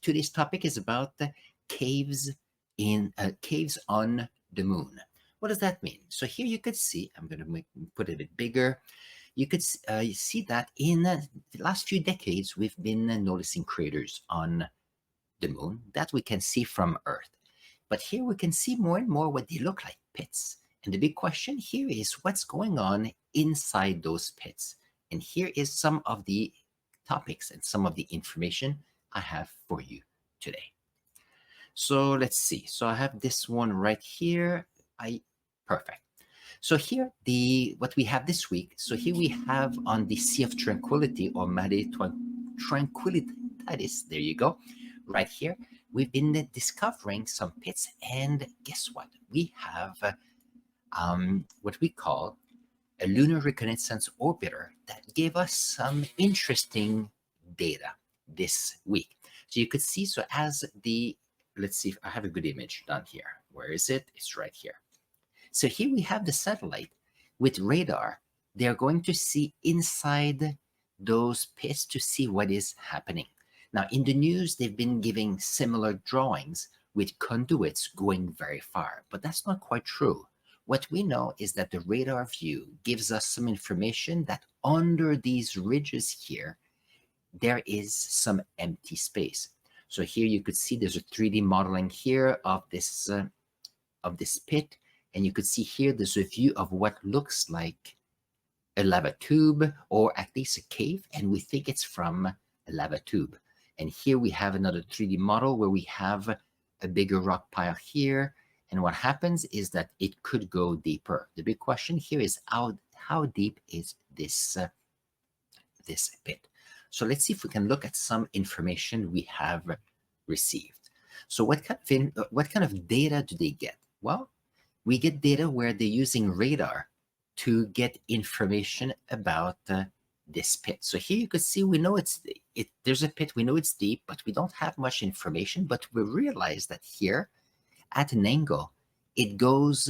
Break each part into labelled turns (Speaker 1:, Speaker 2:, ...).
Speaker 1: Today's topic is about the caves on the moon. What does that mean? So here you could see, I'm going to put it a bit bigger. You could see that in the last few decades, we've been noticing craters on the moon that we can see from Earth. But here we can see more and more what they look like, pits. And the big question here is what's going on inside those pits. And here is some of the topics and some of the information I have for you today. So let's see. So I have this one right here. Perfect. So here what we have this week. So here we have on the Sea of Tranquility or Mare Tranquillitatis. There you go. Right here, we've been discovering some pits, and guess what? We have what we call a lunar reconnaissance orbiter that gave us some interesting data this week. So you could see, so as let's see if I have a good image down here. Where is it? It's right here. So here we have the satellite with radar. They're going to see inside those pits to see what is happening. Now, in the news, they've been giving similar drawings with conduits going very far, but that's not quite true. What we know is that the radar view gives us some information that under these ridges here, there is some empty space. So here you could see there's a 3D modeling here of this pit, and you could see here there's a view of what looks like a lava tube or at least a cave, and we think it's from a lava tube. And here we have another 3D model where we have a bigger rock pile here. And what happens is that it could go deeper. The big question here is how deep is this pit? So let's see if we can look at some information we have received. So what kind of data do they get? Well, we get data where they're using radar to get information about this pit. So here you could see we know there's a pit, we know it's deep, but we don't have much information, but we realize that here at an angle, it goes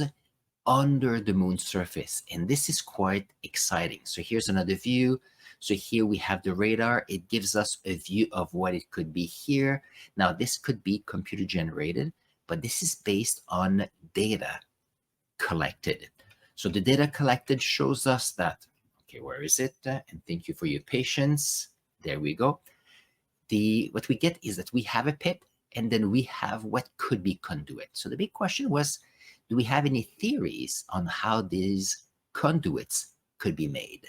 Speaker 1: under the moon's surface, and this is quite exciting. So here's another view. So here we have the radar. It gives us a view of what it could be here. Now, this could be computer generated, but this is based on data collected. So the data collected shows us that, okay, where is it? And thank you for your patience. There we go. What we get is that we have a pit, and then we have what could be conduit. So the big question was, do we have any theories on how these conduits could be made?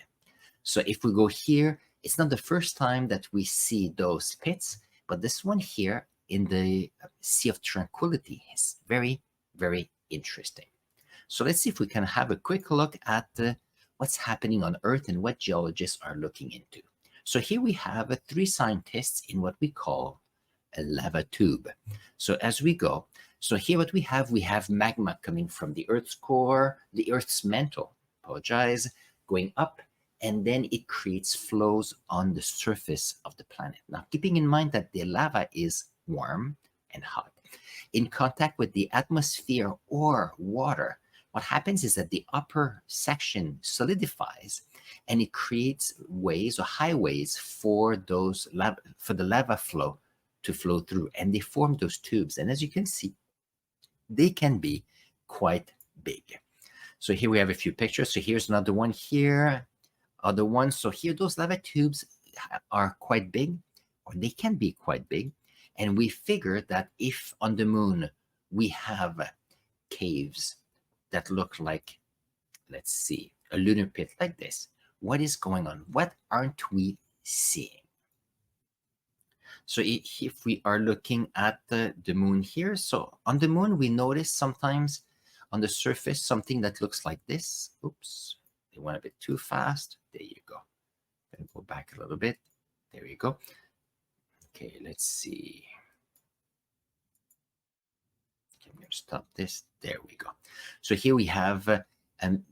Speaker 1: So if we go here, it's not the first time that we see those pits, but this one here in the Sea of Tranquility is very, very interesting. So let's see if we can have a quick look at what's happening on Earth and what geologists are looking into. So here we have 3 scientists in what we call a lava tube. So as we go, so here what we have magma coming from the Earth's core, the Earth's mantle, going up, and then it creates flows on the surface of the planet. Now, keeping in mind that the lava is warm and hot. In contact with the atmosphere or water, what happens is that the upper section solidifies and it creates ways or highways for the lava flow to flow through, and they form those tubes. And as you can see, they can be quite big. So here we have a few pictures. So here's another one here, other ones. So here, those lava tubes are quite big, or they can be quite big. And we figured that if on the moon we have caves that look like, let's see, a lunar pit like this, what is going on? What aren't we seeing? So if we are looking at the moon here, so on the moon, we notice sometimes on the surface something that looks like this. Oops, it went a bit too fast. There you go. Gonna go back a little bit. There you go. Okay, let's see. Okay, I'm going to stop this. There we go. So here we have an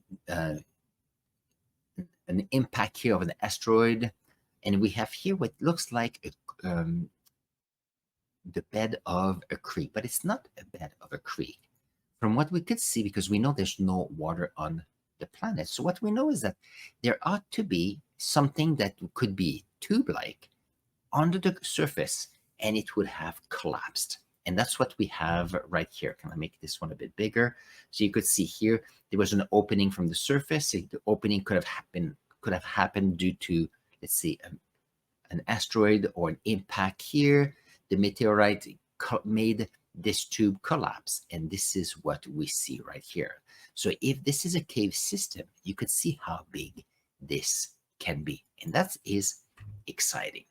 Speaker 1: impact here of an asteroid, and we have here what looks like the bed of a creek, but it's not a bed of a creek. From what we could see, because we know there's no water on the planet. So what we know is that there ought to be something that could be tube-like under the surface, and it would have collapsed. And that's what we have right here. Can I make this one a bit bigger? So you could see here, there was an opening from the surface. The opening could have happened due to, let's see, an asteroid or an impact here. The meteorite made this tube collapse, and this is what we see right here. So if this is a cave system, you could see how big this can be, and that is exciting.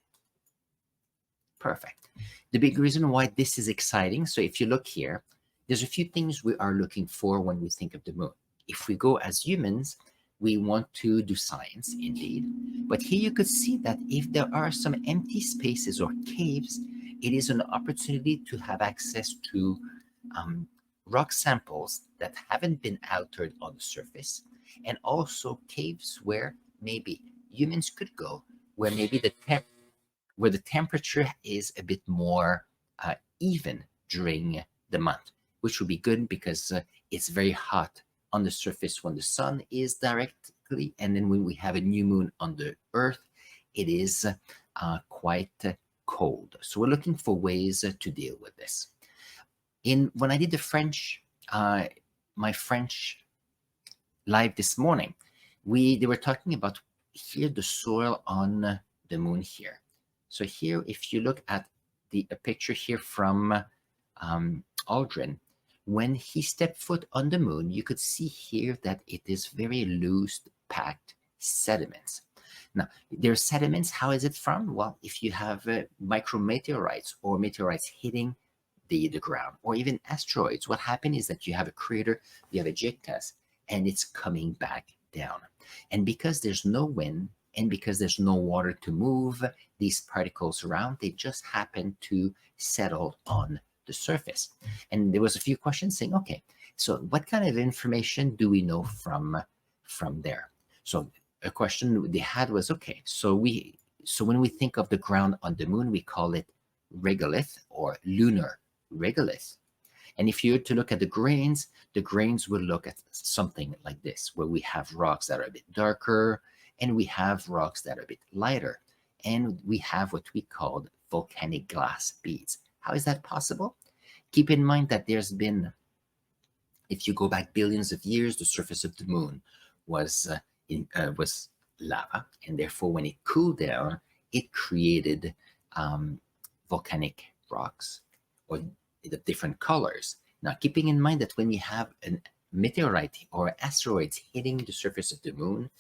Speaker 1: Perfect. The big reason why this is exciting, so if you look here, there's a few things we are looking for when we think of the moon. If we go as humans, we want to do science, indeed. But here you could see that if there are some empty spaces or caves, it is an opportunity to have access to rock samples that haven't been altered on the surface, and also caves where maybe humans could go, where maybe where the temperature is a bit more even during the month, which would be good because it's very hot on the surface when the sun is directly, and then when we have a new moon on the earth, it is quite cold. So we're looking for ways to deal with this. When I did the French, my French live this morning, they were talking about here the soil on the moon here. So here, if you look at a picture here from Aldrin, when he stepped foot on the moon, you could see here that it is very loose, packed sediments. Now, there's sediments. How is it from? Well, if you have micrometeorites or meteorites hitting the ground, or even asteroids, what happens is that you have a crater, you have ejectas, and it's coming back down. And because there's no wind, and because there's no water to move these particles around, they just happen to settle on the surface. And there was a few questions saying, okay, so what kind of information do we know from there? So a question they had was, okay, so when we think of the ground on the moon, we call it regolith or lunar regolith. And if you were to look at the grains will look at something like this, where we have rocks that are a bit darker, and we have rocks that are a bit lighter, and we have what we call volcanic glass beads. How is that possible? Keep in mind that there's been, if you go back billions of years, the surface of the moon was lava, and therefore when it cooled down, it created volcanic rocks or the different colors. Now, keeping in mind that when you have a meteorite or asteroids hitting the surface of the moon,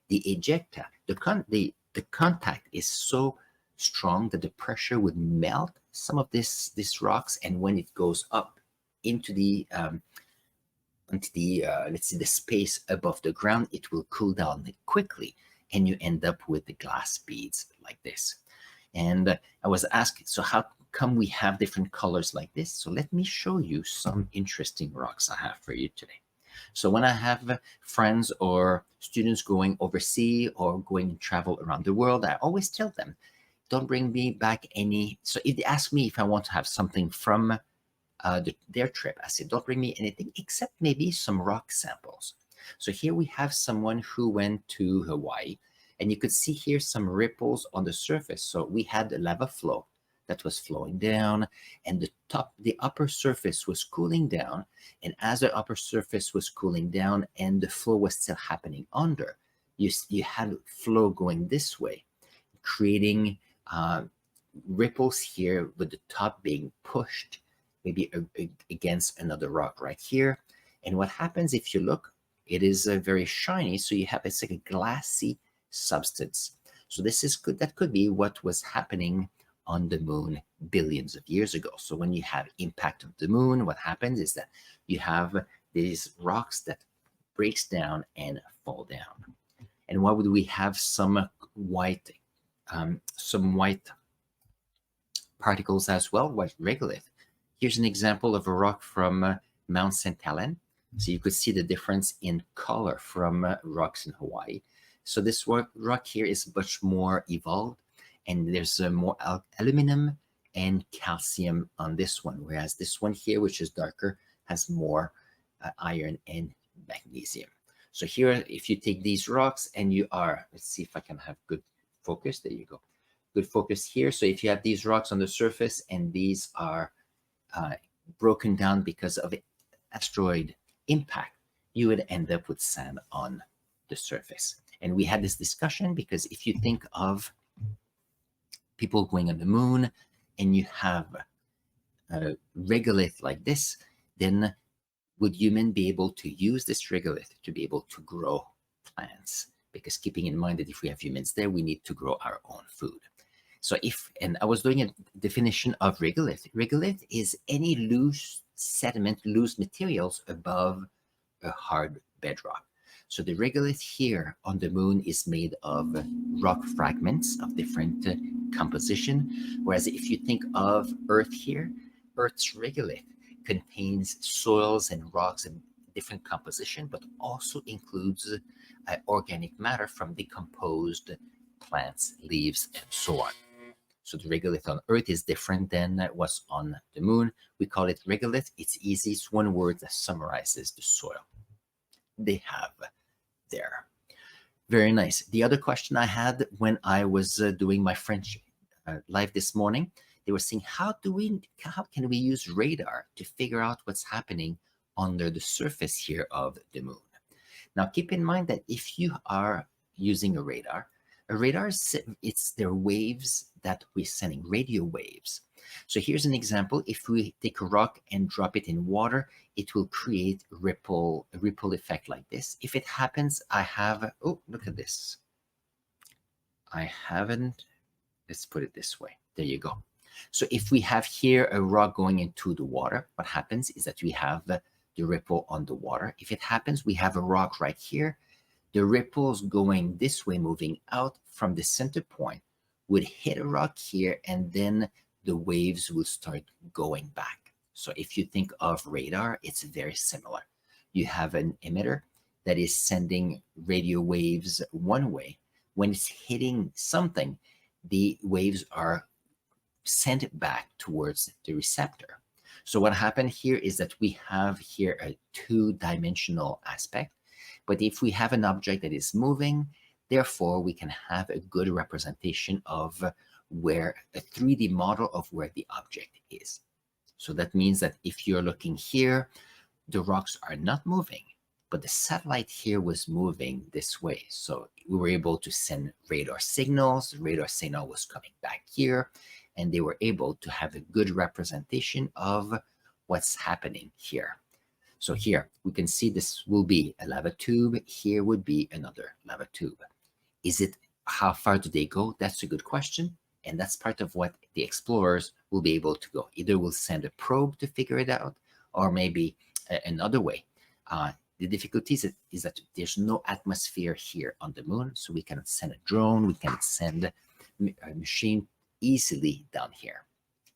Speaker 1: the ejecta, the contact is so strong that the pressure would melt some of these rocks, and when it goes up into the let's see, the space above the ground, it will cool down quickly, and you end up with the glass beads like this. And I was asked, so how come we have different colors like this? So let me show you some interesting rocks I have for you today. So when I have friends or students going overseas or going to travel around the world, I always tell them, don't bring me back any. So if they ask me if I want to have something from their trip, I say, don't bring me anything except maybe some rock samples. So here we have someone who went to Hawaii, and you could see here some ripples on the surface. So we had the lava flow that was flowing down, and the upper surface was cooling down. And as the upper surface was cooling down and the flow was still happening under, you had flow going this way, creating ripples here with the top being pushed maybe against another rock right here. And what happens if you look, it is very shiny. So you have, it's like a glassy substance. So this is good. That could be what was happening on the moon billions of years ago. So when you have impact of the moon, what happens is that you have these rocks that breaks down and fall down. And why would we have some white particles as well, white regolith? Here's an example of a rock from Mount St. Helens. So you could see the difference in color from rocks in Hawaii. So this rock here is much more evolved, and there's more aluminum and calcium on this one, whereas this one here, which is darker, has more iron and magnesium. So here, if you take these rocks and you are, let's see if I can have good focus. There you go. Good focus here. So if you have these rocks on the surface and these are broken down because of asteroid impact, you would end up with sand on the surface. And we had this discussion because if you think of people going on the moon and you have a regolith like this, then would humans be able to use this regolith to be able to grow plants? Because keeping in mind that if we have humans there, we need to grow our own food. So and I was doing a definition of regolith. Regolith is any loose sediment, loose materials above a hard bedrock. So the regolith here on the moon is made of rock fragments of different composition. Whereas if you think of Earth here, Earth's regolith contains soils and rocks and different composition, but also includes organic matter from decomposed plants, leaves, and so on. So the regolith on Earth is different than what's on the moon. We call it regolith. It's easy. It's one word that summarizes the soil they have there. Very nice. The other question I had when I was doing my French live this morning, they were saying, how can we use radar to figure out what's happening under the surface here of the moon? Now, keep in mind that if you are using a radar, it's their waves that we're sending, radio waves. So here's an example. If we take a rock and drop it in water, it will create a ripple effect like this. If it happens, oh, look at this. Let's put it this way. There you go. So if we have here a rock going into the water, what happens is that we have the ripple on the water. If it happens, we have a rock right here. The ripples going this way, moving out from the center point, would hit a rock here, and then the waves will start going back. So if you think of radar, it's very similar. You have an emitter that is sending radio waves one way. When it's hitting something, the waves are sent back towards the receptor. So what happened here is that we have here a two-dimensional aspect. But if we have an object that is moving, therefore we can have a good representation of where a 3D model of where the object is. So that means that if you're looking here, the rocks are not moving, but the satellite here was moving this way. So we were able to send radar signals. The radar signal was coming back here, and they were able to have a good representation of what's happening here. So here we can see this will be a lava tube. Here would be another lava tube. How far do they go? That's a good question. And that's part of what the explorers will be able to go. Either we'll send a probe to figure it out, or maybe another way. The difficulty is that there's no atmosphere here on the moon, so we cannot send a drone, we cannot send a machine easily down here.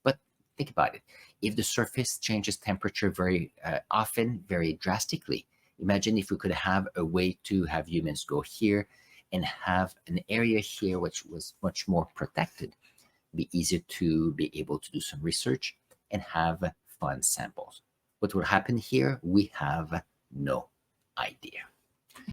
Speaker 1: But think about it. If the surface changes temperature very often, very drastically, imagine if we could have a way to have humans go here and have an area here which was much more protected. It'd be easier to be able to do some research and have fun samples. What will happen here, we have no idea.